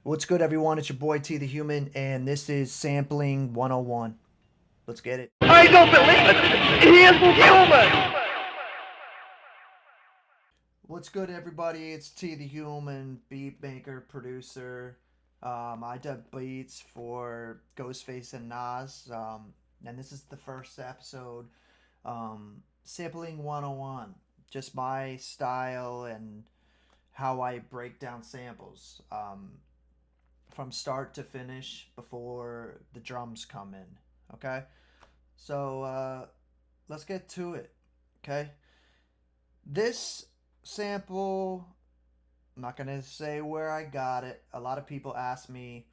What's good, everyone? It's your boy T the Human, and this is Sampling 101. Let's get it. I don't believe it! He isn't human! What's good, everybody? It's T the Human, beat maker, producer. I dub beats for Ghostface and Nas, and this is the first episode, Sampling 101. Just my style and how I break down samples. From start to finish before the drums come in. Okay? So let's get to it. Okay? This sample, I'm not going to say where I got it. A lot of people ask me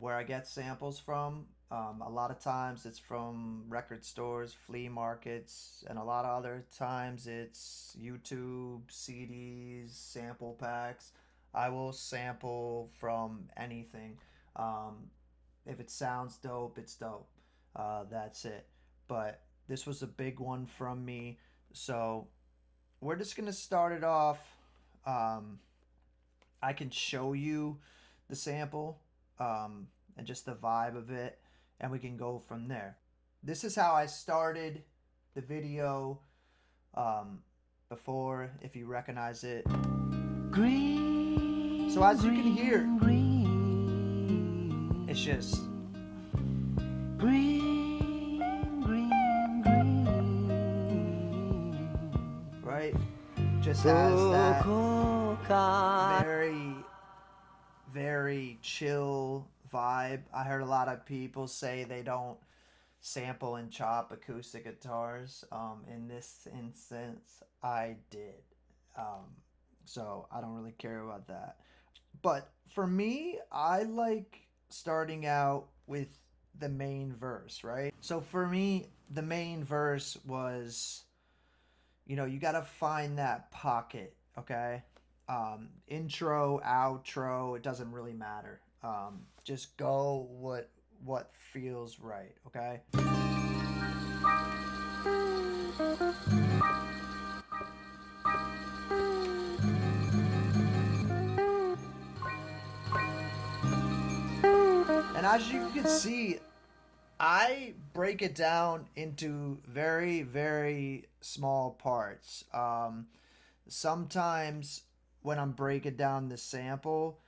where I get samples from. A lot of times it's from record stores, flea markets, and a lot of other times it's YouTube, CDs, sample packs. I will sample from anything. Um, if it sounds dope, it's dope. That's it. But this was a big one from me. So we're just going to start it off. Um, I can show you the sample and just the vibe of it, and we can go from there. This is how I started the video before, if you recognize it. Green, so as you can hear, it's just green, green, green, right? Just has that very, very chill vibe. I heard a lot of people say they don't sample and chop acoustic guitars. In this instance, I did. So I don't really care about that. But for me, I like starting out with the main verse, right? So for me, the main verse was, you got to find that pocket, okay? Intro, outro, it doesn't really matter. Just go what feels right, okay? And as you can see, I break it down into very, very small parts. Sometimes when I'm breaking down the sample,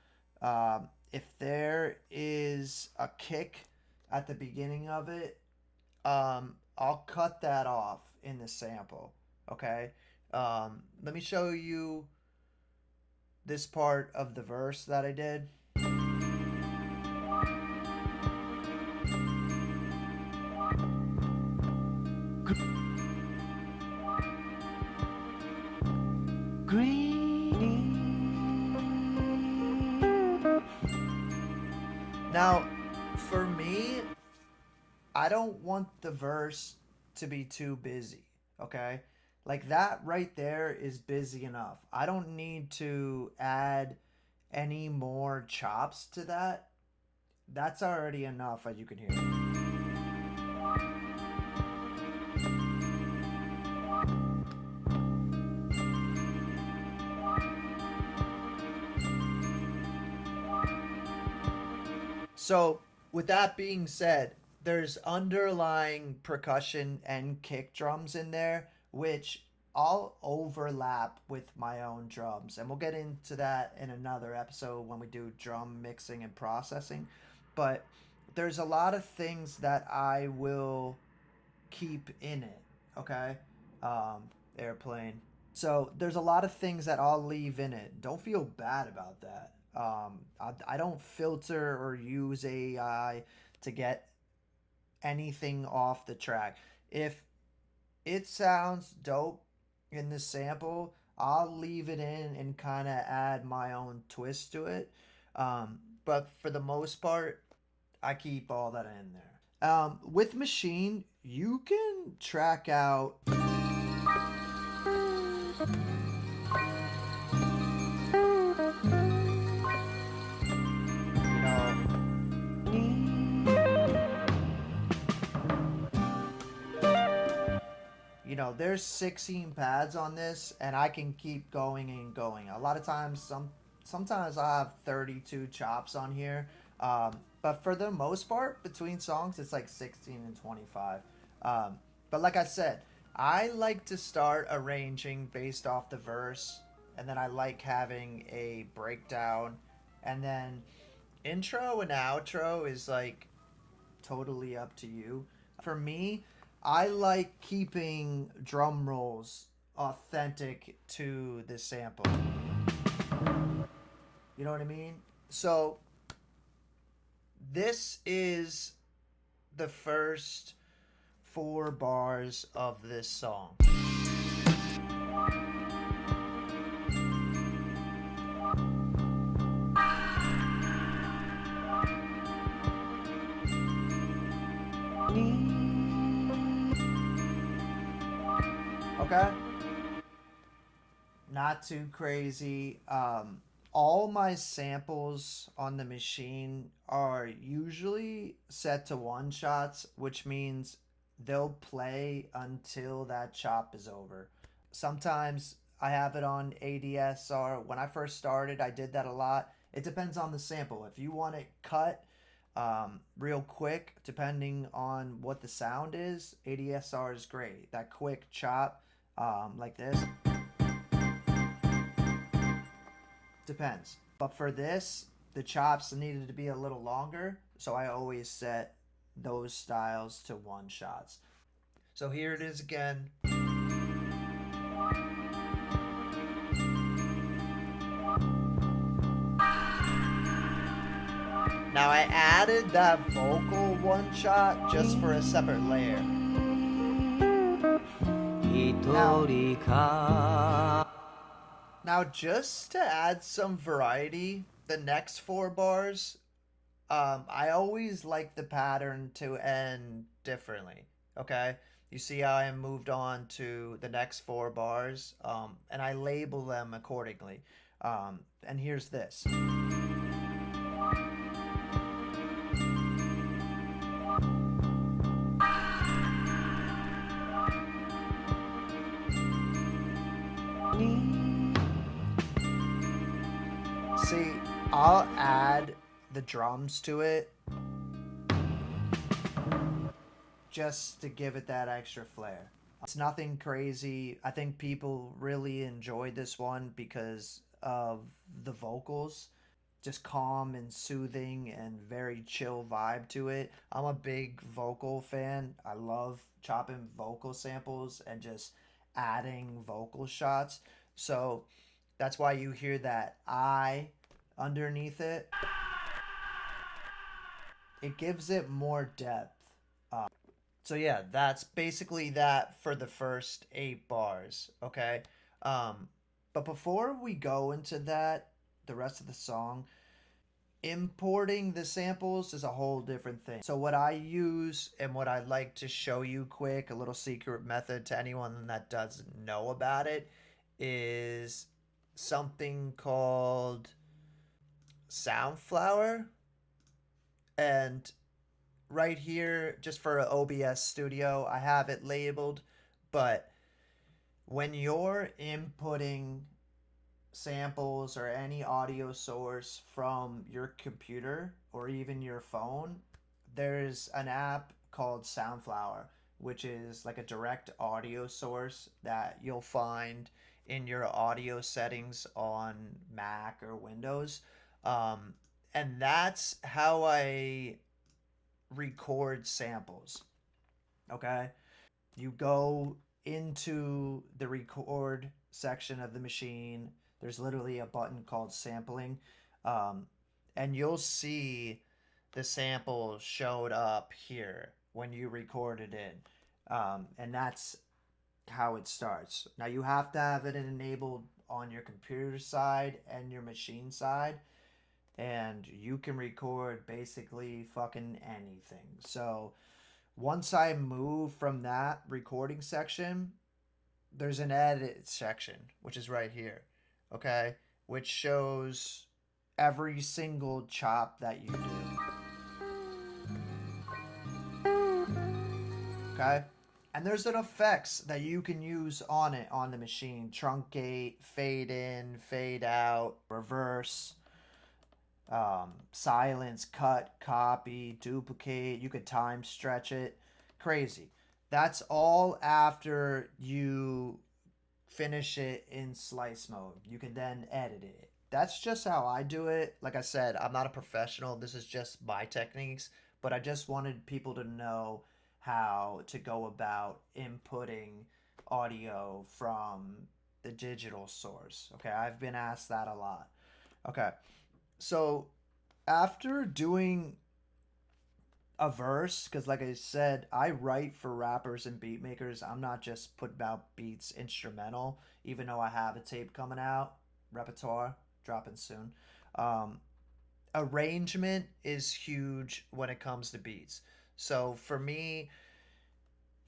if there is a kick at the beginning of it, I'll cut that off in the sample. Okay? Let me show you this part of the verse that I did. Green. Now, for me, I don't want the verse to be too busy, okay? Like that right there is busy enough. I don't need to add any more chops to that. That's already enough, as you can hear. So, with that being said, there's underlying percussion and kick drums in there, which I'll overlap with my own drums. And we'll get into that in another episode when we do drum mixing and processing. But there's a lot of things that I will keep in it, okay? Airplane. So there's a lot of things that I'll leave in it. Don't feel bad about that. I don't filter or use AI to get anything off the track. If it sounds dope in the sample, I'll leave it in and kind of add my own twist to it. But for the most part, I keep all that in there. With Maschine, you can track out. There's 16 pads on this, and I can keep going and going. A lot of times, Sometimes I have 32 chops on here. But for the most part, between songs, it's like 16 and 25. But like I said, I like to start arranging based off the verse, and then I like having a breakdown, and then intro and outro is like totally up to you. For me, I like keeping drum rolls authentic to the sample. You know what I mean? So this is the first 4 bars of this song. Okay? Not too crazy. All my samples on the machine are usually set to one shots, which means they'll play until that chop is over. Sometimes I have it on ADSR. When I first started, I did that a lot. It depends on the sample. If you want it cut real quick, depending on what the sound is, ADSR is great. That quick chop, like this. Depends. But for this, the chops needed to be a little longer, so I always set those styles to one shots. So here it is again. Now I added that vocal one shot just for a separate layer. Now just to add some variety, the next 4 bars, I always like the pattern to end differently. Okay, you see how I moved on to the next 4 bars, and I label them accordingly. And here's this. See, I'll add the drums to it just to give it that extra flair. It's nothing crazy. I think people really enjoyed this one because of the vocals. Just calm and soothing and very chill vibe to it. I'm a big vocal fan. I love chopping vocal samples and just adding vocal shots. So that's why you hear that I underneath it. It gives it more depth. So yeah, that's basically that for the first 8 bars. Okay. Um, but before we go into that, the rest of the song, importing the samples is a whole different thing. So what I use and what I'd like to show you quick, a little secret method to anyone that doesn't know about it, is something called Soundflower. And right here, just for OBS Studio, I have it labeled. But when you're inputting samples or any audio source from your computer or even your phone, there's an app called Soundflower, which is like a direct audio source that you'll find in your audio settings on Mac or Windows. And that's how I record samples. Okay? You go into the record section of the machine. There's literally a button called sampling. Um, and you'll see the sample showed up here when you record it in. And that's how it starts. Now you have to have it enabled on your computer side and your machine side, and you can record basically fucking anything. So once I move from that recording section, there's an edit section, which is right here, okay, which shows every single chop that you do. Okay? And there's an effects that you can use on it on the machine: truncate, fade in, fade out, reverse, silence, cut, copy, duplicate. You could time stretch it. Crazy. That's all after you finish it in slice mode. You can then edit it. That's just how I do it. Like I said, I'm not a professional. This is just my techniques, but I just wanted people to know how to go about inputting audio from the digital source. Okay, I've been asked that a lot. Okay, so after doing a verse, because like I said, I write for rappers and beat makers. I'm not just putting out beats instrumental, even though I have a tape coming out, repertoire dropping soon. um, Arrangement is huge when it comes to beats. So for me,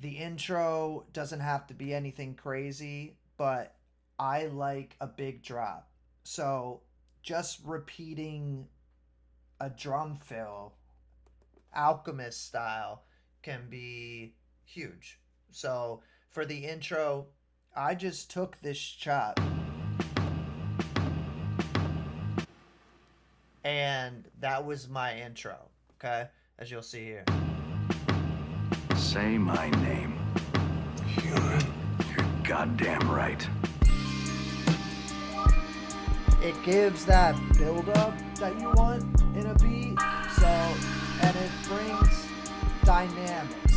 the intro doesn't have to be anything crazy, but I like a big drop. So just repeating a drum fill, Alchemist style, can be huge. So for the intro, I just took this chop and that was my intro. Okay, as you'll see here. Say my name. Human. You're goddamn right. It gives that build up that you want in a beat. So, and it brings dynamics.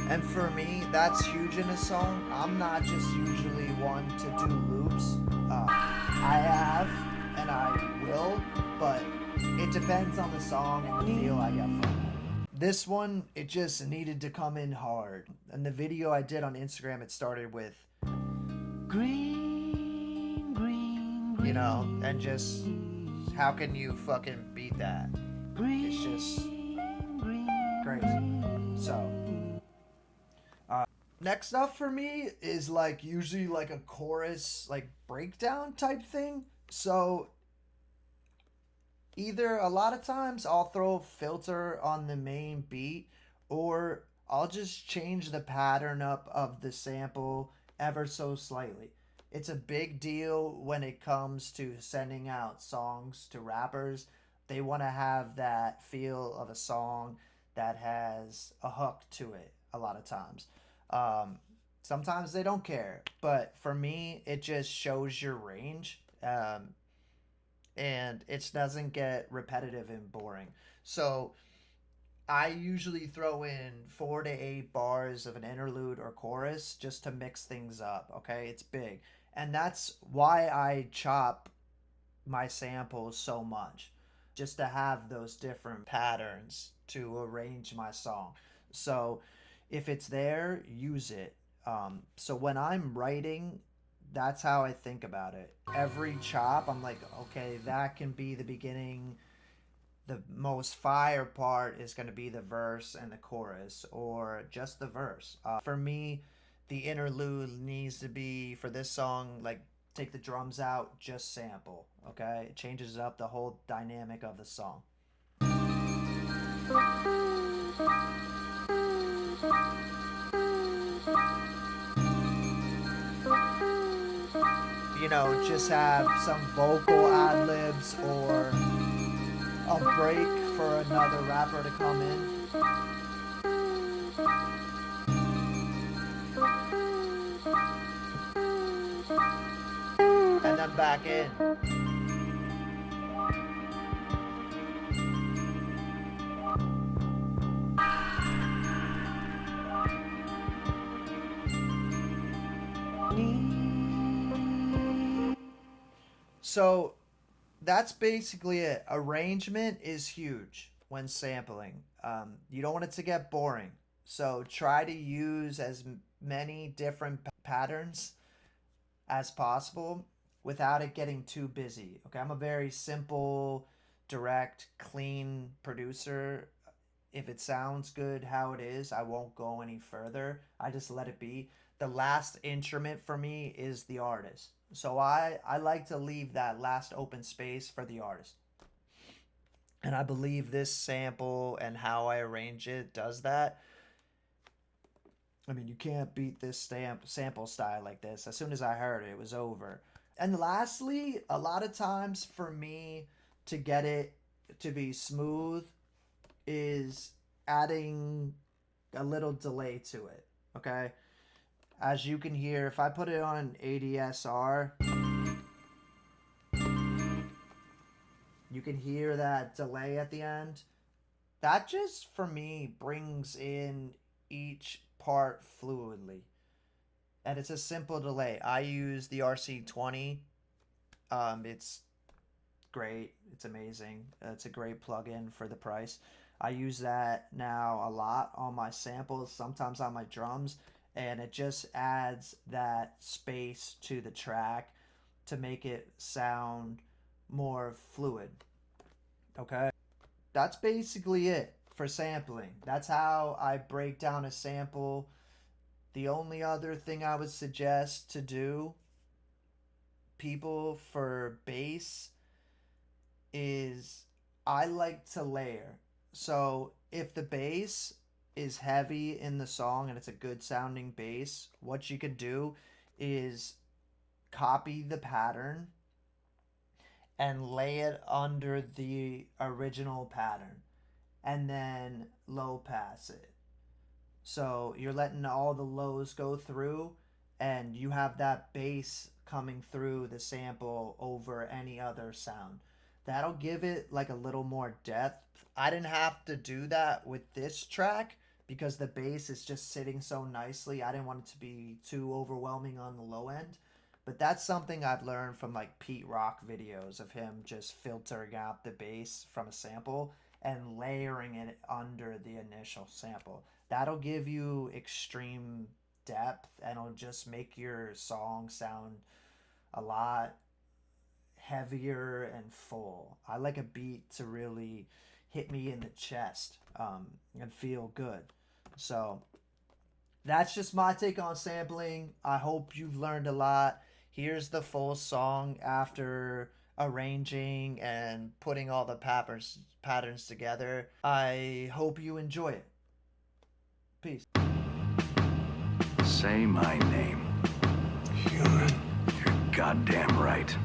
And for me, that's huge in a song. I'm not just usually one to do loops. I have and I will, but it depends on the song and the feel I get from it. This one, it just needed to come in hard. And the video I did on Instagram, it started with green, green, green. You know, and just how can you fucking beat that? It's just crazy. So, next up for me is like usually like a chorus, like breakdown type thing. So, either a lot of times I'll throw a filter on the main beat, or I'll just change the pattern up of the sample ever so slightly. It's a big deal when it comes to sending out songs to rappers. They want to have that feel of a song that has a hook to it a lot of times. Um, Sometimes they don't care, but for me, it just shows your range. And it doesn't get repetitive and boring. So I usually throw in 4 to 8 bars of an interlude or chorus just to mix things up. Okay, it's big, and that's why I chop my samples so much, just to have those different patterns to arrange my song. So if it's there, use it. So when I'm writing, that's how I think about it. Every chop, I'm like, okay, that can be the beginning. The most fire part is going to be the verse and the chorus, or just the verse. For me, the interlude needs to be, for this song, like, take the drums out, just sample. Okay, it changes up the whole dynamic of the song. You know, just have some vocal ad libs or a break for another rapper to come in. And then back in. So that's basically it. Arrangement is huge when sampling. You don't want it to get boring. So try to use as many different patterns as possible without it getting too busy. Okay, I'm a very simple, direct, clean producer. If it sounds good how it is, I won't go any further. I just let it be. The last instrument for me is the artist. So I like to leave that last open space for the artist. And I believe this sample and how I arrange it does that. I mean, you can't beat this sample style like this. As soon as I heard it, it was over. And lastly, a lot of times for me to get it to be smooth is adding a little delay to it. Okay? As you can hear, if I put it on an ADSR, you can hear that delay at the end. That just, for me, brings in each part fluidly. And it's a simple delay. I use the RC20. It's great. It's amazing. It's a great plugin for the price. I use that now a lot on my samples, sometimes on my drums, and it just adds that space to the track to make it sound more fluid. Okay? That's basically it for sampling. That's how I break down a sample. The only other thing I would suggest to do, people, for bass is I like to layer. So if the bass is heavy in the song and it's a good sounding bass, what you could do is copy the pattern and lay it under the original pattern and then low pass it. So you're letting all the lows go through and you have that bass coming through the sample over any other sound. That'll give it like a little more depth. I didn't have to do that with this track because the bass is just sitting so nicely. I didn't want it to be too overwhelming on the low end. But that's something I've learned from like Pete Rock videos of him just filtering out the bass from a sample and layering it under the initial sample. That'll give you extreme depth and it'll just make your song sound a lot heavier and full. I like a beat to really hit me in the chest and feel good. So that's just my take on sampling. I hope you've learned a lot. Here's the full song after arranging and putting all the patterns together. I hope you enjoy it. Peace. Say my name. Human. You're goddamn right.